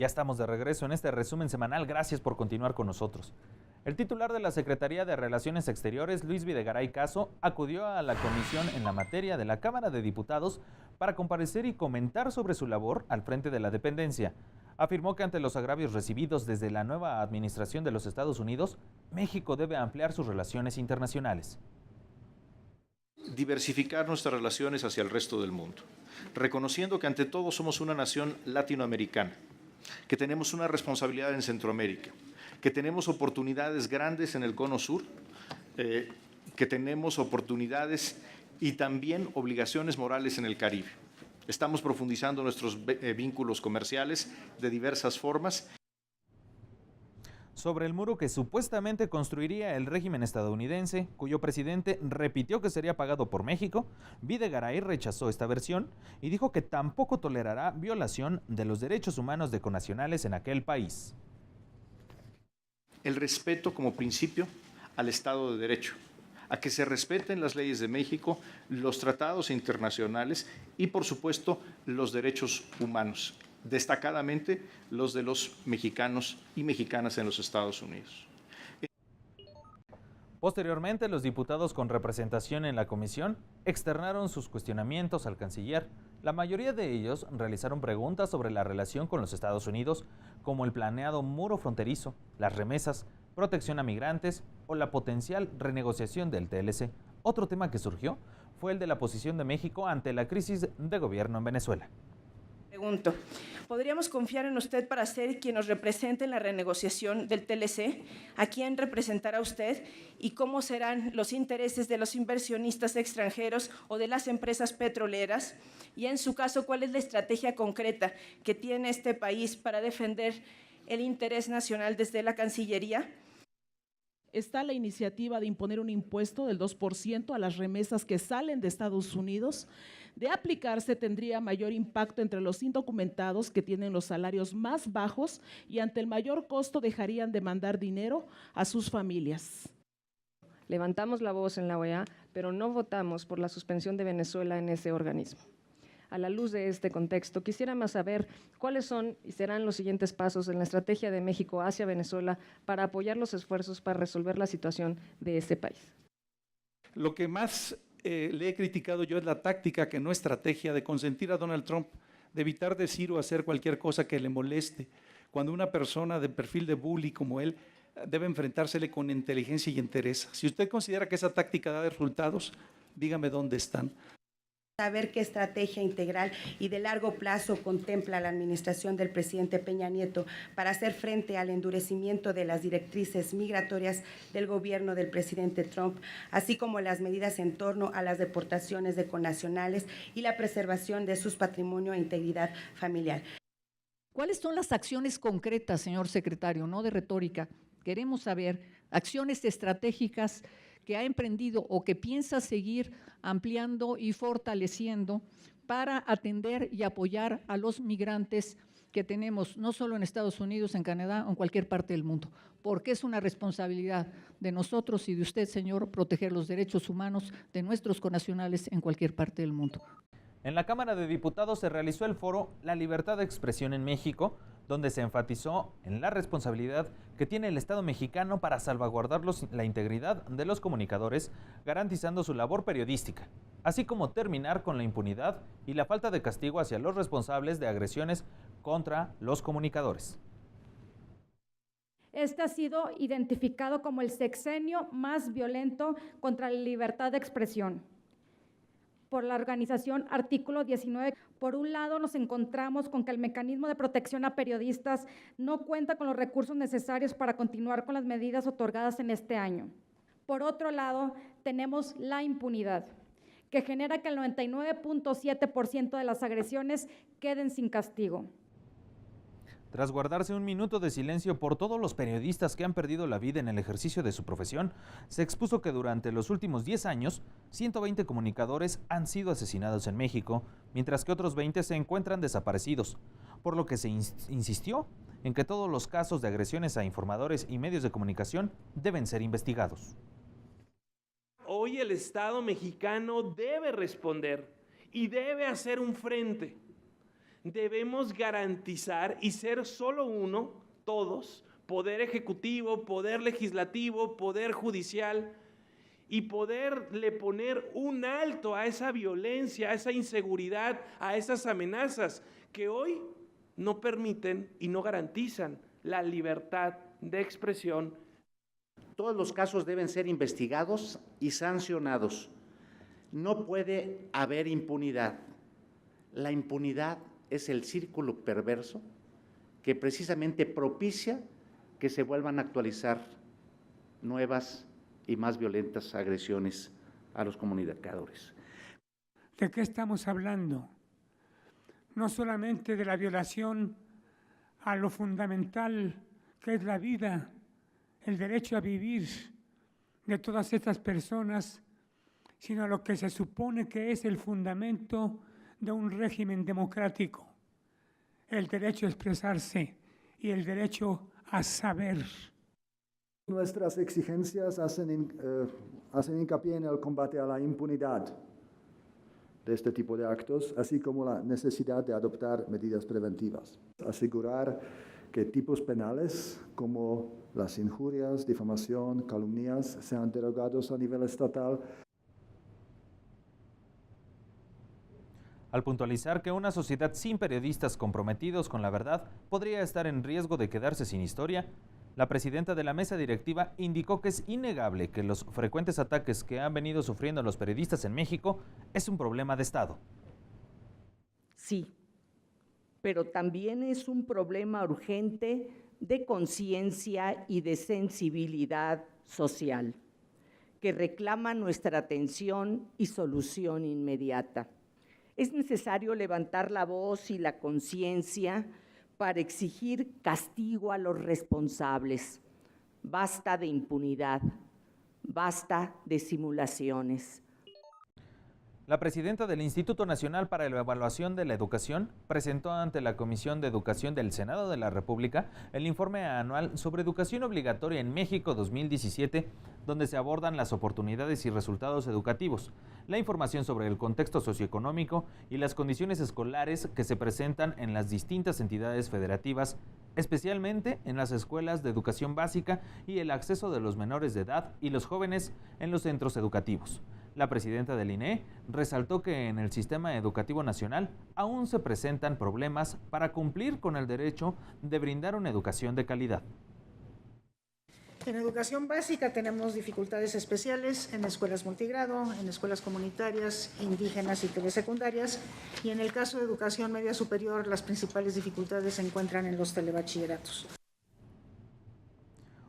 Ya estamos de regreso en este resumen semanal. Gracias por continuar con nosotros. El titular de la Secretaría de Relaciones Exteriores, Luis Videgaray Caso, acudió a la comisión en la materia de la Cámara de Diputados para comparecer y comentar sobre su labor al frente de la dependencia. Afirmó que ante los agravios recibidos desde la nueva administración de los Estados Unidos, México debe ampliar sus relaciones internacionales. Diversificar nuestras relaciones hacia el resto del mundo, reconociendo que ante todo somos una nación latinoamericana, que tenemos una responsabilidad en Centroamérica, que tenemos oportunidades grandes en el Cono Sur, que tenemos oportunidades y también obligaciones morales en el Caribe. Estamos profundizando nuestros vínculos comerciales de diversas formas. Sobre el muro que supuestamente construiría el régimen estadounidense, cuyo presidente repitió que sería pagado por México, Videgaray rechazó esta versión y dijo que tampoco tolerará violación de los derechos humanos de connacionales en aquel país. El respeto como principio al Estado de Derecho, a que se respeten las leyes de México, los tratados internacionales y, por supuesto, los derechos humanos, destacadamente los de los mexicanos y mexicanas en los Estados Unidos. Posteriormente, los diputados con representación en la comisión externaron sus cuestionamientos al canciller. La mayoría de ellos realizaron preguntas sobre la relación con los Estados Unidos, como el planeado muro fronterizo, las remesas, protección a migrantes o la potencial renegociación del TLC. Otro tema que surgió fue el de la posición de México ante la crisis de gobierno en Venezuela. Pregunto, ¿podríamos confiar en usted para ser quien nos represente en la renegociación del TLC? ¿A quién representará usted? ¿Y cómo serán los intereses de los inversionistas extranjeros o de las empresas petroleras? Y en su caso, ¿cuál es la estrategia concreta que tiene este país para defender el interés nacional desde la Cancillería? Está la iniciativa de imponer un impuesto del 2% a las remesas que salen de Estados Unidos. De aplicarse, tendría mayor impacto entre los indocumentados que tienen los salarios más bajos y ante el mayor costo dejarían de mandar dinero a sus familias. Levantamos la voz en la OEA, pero no votamos por la suspensión de Venezuela en ese organismo. A la luz de este contexto, quisiéramos saber cuáles son y serán los siguientes pasos en la estrategia de México hacia Venezuela para apoyar los esfuerzos para resolver la situación de ese país. Lo que más le he criticado yo es la táctica, que no estrategia, de consentir a Donald Trump, de evitar decir o hacer cualquier cosa que le moleste, cuando una persona de perfil de bully como él debe enfrentársele con inteligencia y entereza. Si usted considera que esa táctica da resultados, dígame dónde están. Saber qué estrategia integral y de largo plazo contempla la administración del presidente Peña Nieto para hacer frente al endurecimiento de las directrices migratorias del gobierno del presidente Trump, así como las medidas en torno a las deportaciones de connacionales y la preservación de su patrimonio e integridad familiar. ¿Cuáles son las acciones concretas, señor secretario, no de retórica? Queremos saber acciones estratégicas que ha emprendido o que piensa seguir ampliando y fortaleciendo para atender y apoyar a los migrantes que tenemos, no solo en Estados Unidos, en Canadá o en cualquier parte del mundo, porque es una responsabilidad de nosotros y de usted, señor, proteger los derechos humanos de nuestros connacionales en cualquier parte del mundo. En la Cámara de Diputados se realizó el foro La Libertad de Expresión en México, donde se enfatizó en la responsabilidad que tiene el Estado mexicano para salvaguardar la integridad de los comunicadores, garantizando su labor periodística, así como terminar con la impunidad y la falta de castigo hacia los responsables de agresiones contra los comunicadores. Este ha sido identificado como el sexenio más violento contra la libertad de expresión por la organización Artículo 19. Por un lado, nos encontramos con que el mecanismo de protección a periodistas no cuenta con los recursos necesarios para continuar con las medidas otorgadas en este año. Por otro lado, tenemos la impunidad, que genera que el 99.7% de las agresiones queden sin castigo. Tras guardarse un minuto de silencio por todos los periodistas que han perdido la vida en el ejercicio de su profesión, se expuso que durante los últimos 10 años, 120 comunicadores han sido asesinados en México, mientras que otros 20 se encuentran desaparecidos, por lo que se insistió en que todos los casos de agresiones a informadores y medios de comunicación deben ser investigados. Hoy el Estado mexicano debe responder y debe hacer un frente. debemos garantizar y ser solo uno, todos, poder ejecutivo, poder legislativo, poder judicial, y poderle poner un alto a esa violencia, a esa inseguridad, a esas amenazas que hoy no permiten y no garantizan la libertad de expresión. Todos los casos deben ser investigados y sancionados. No puede haber impunidad. La impunidad es el círculo perverso que precisamente propicia que se vuelvan a actualizar nuevas y más violentas agresiones a los comunicadores. ¿De qué estamos hablando? No solamente de la violación a lo fundamental que es la vida, el derecho a vivir de todas estas personas, sino a lo que se supone que es el fundamento de un régimen democrático, el derecho a expresarse y el derecho a saber. Nuestras exigencias hacen hincapié en el combate a la impunidad de este tipo de actos, así como la necesidad de adoptar medidas preventivas. Asegurar que tipos penales como las injurias, difamación, calumnias sean derogados a nivel estatal. Al puntualizar que una sociedad sin periodistas comprometidos con la verdad podría estar en riesgo de quedarse sin historia, la presidenta de la mesa directiva indicó que es innegable que los frecuentes ataques que han venido sufriendo los periodistas en México es un problema de Estado. Sí, pero también es un problema urgente de conciencia y de sensibilidad social, que reclama nuestra atención y solución inmediata. Es necesario levantar la voz y la conciencia para exigir castigo a los responsables. Basta de impunidad, basta de simulaciones. La presidenta del Instituto Nacional para la Evaluación de la Educación presentó ante la Comisión de Educación del Senado de la República el informe anual sobre educación obligatoria en México 2017, donde se abordan las oportunidades y resultados educativos, la información sobre el contexto socioeconómico y las condiciones escolares que se presentan en las distintas entidades federativas, especialmente en las escuelas de educación básica y el acceso de los menores de edad y los jóvenes en los centros educativos. La presidenta del INE resaltó que en el sistema educativo nacional aún se presentan problemas para cumplir con el derecho de brindar una educación de calidad. En educación básica tenemos dificultades especiales en escuelas multigrado, en escuelas comunitarias, indígenas y telesecundarias, y en el caso de educación media superior las principales dificultades se encuentran en los telebachilleratos.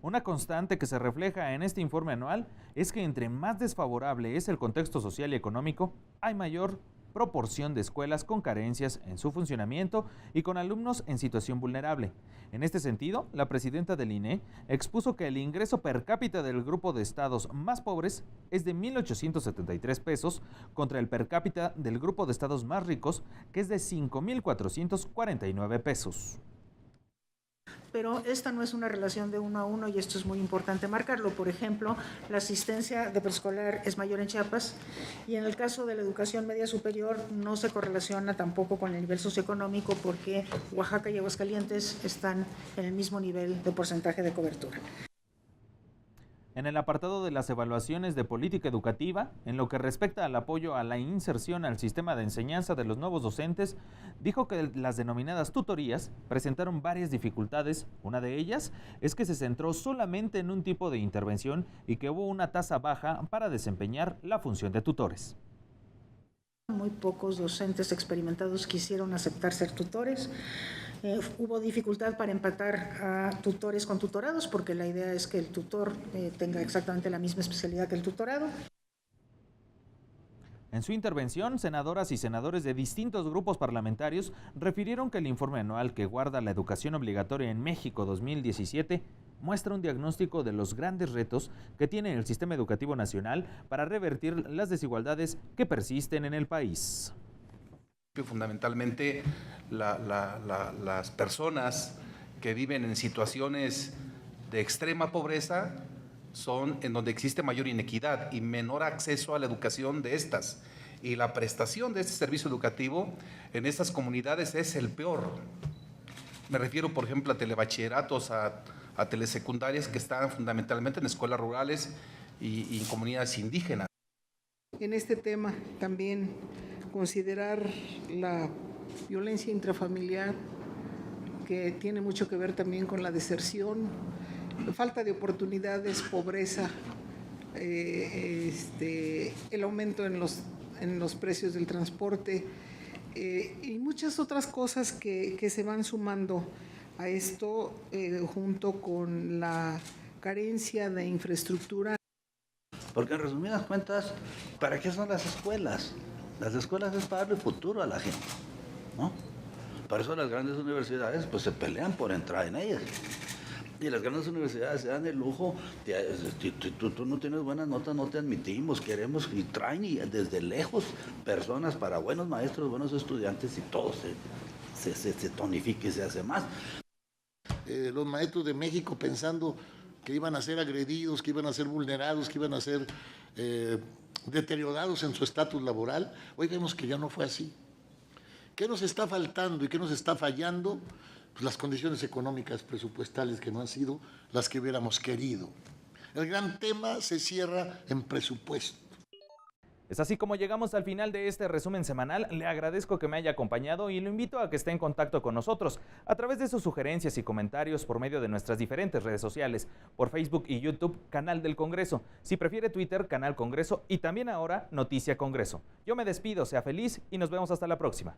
Una constante que se refleja en este informe anual es que entre más desfavorable es el contexto social y económico, hay mayor proporción de escuelas con carencias en su funcionamiento y con alumnos en situación vulnerable. En este sentido, la presidenta del INE expuso que el ingreso per cápita del grupo de estados más pobres es de 1,873 pesos contra el per cápita del grupo de estados más ricos, que es de 5,449 pesos. Pero esta no es una relación de 1 a 1 y esto es muy importante marcarlo. Por ejemplo, la asistencia de preescolar es mayor en Chiapas y en el caso de la educación media superior no se correlaciona tampoco con el nivel socioeconómico porque Oaxaca y Aguascalientes están en el mismo nivel de porcentaje de cobertura. En el apartado de las evaluaciones de política educativa, en lo que respecta al apoyo a la inserción al sistema de enseñanza de los nuevos docentes, dijo que las denominadas tutorías presentaron varias dificultades. Una de ellas es que se centró solamente en un tipo de intervención y que hubo una tasa baja para desempeñar la función de tutores. Muy pocos docentes experimentados quisieron aceptar ser tutores. Hubo dificultad para empatar a tutores con tutorados porque la idea es que el tutor tenga exactamente la misma especialidad que el tutorado. En su intervención, senadoras y senadores de distintos grupos parlamentarios refirieron que el informe anual que guarda la educación obligatoria en México 2017 muestra un diagnóstico de los grandes retos que tiene el sistema educativo nacional para revertir las desigualdades que persisten en el país. Fundamentalmente las personas que viven en situaciones de extrema pobreza son en donde existe mayor inequidad y menor acceso a la educación de estas. y la prestación de este servicio educativo en estas comunidades es el peor. Me refiero, por ejemplo, a telebachilleratos, a telesecundarias que están fundamentalmente en escuelas rurales y en comunidades indígenas. En este tema también considerar la violencia intrafamiliar, que tiene mucho que ver también con la deserción, falta de oportunidades, pobreza, el aumento en los precios del transporte y muchas otras cosas que se van sumando a esto junto con la carencia de infraestructura. Porque en resumidas cuentas, ¿para qué son las escuelas? Las escuelas es para darle futuro a la gente, ¿no? Por eso las grandes universidades pues se pelean por entrar en ellas. Y las grandes universidades se dan el lujo, tú no tienes buenas notas, no te admitimos, queremos y traen y desde lejos personas para buenos maestros, buenos estudiantes y todo se tonifica y se hace más. Los maestros de México pensando que iban a ser agredidos, que iban a ser vulnerados, que iban a ser deteriorados en su estatus laboral. Hoy vemos que ya no fue así. ¿Qué nos está faltando y qué nos está fallando? Pues las condiciones económicas presupuestales que no han sido las que hubiéramos querido. El gran tema se cierra en presupuesto. Es así como llegamos al final de este resumen semanal. Le agradezco que me haya acompañado y lo invito a que esté en contacto con nosotros a través de sus sugerencias y comentarios por medio de nuestras diferentes redes sociales, por Facebook y YouTube, Canal del Congreso. Si prefiere Twitter, Canal Congreso y también ahora Noticia Congreso. Yo me despido, sea feliz y nos vemos hasta la próxima.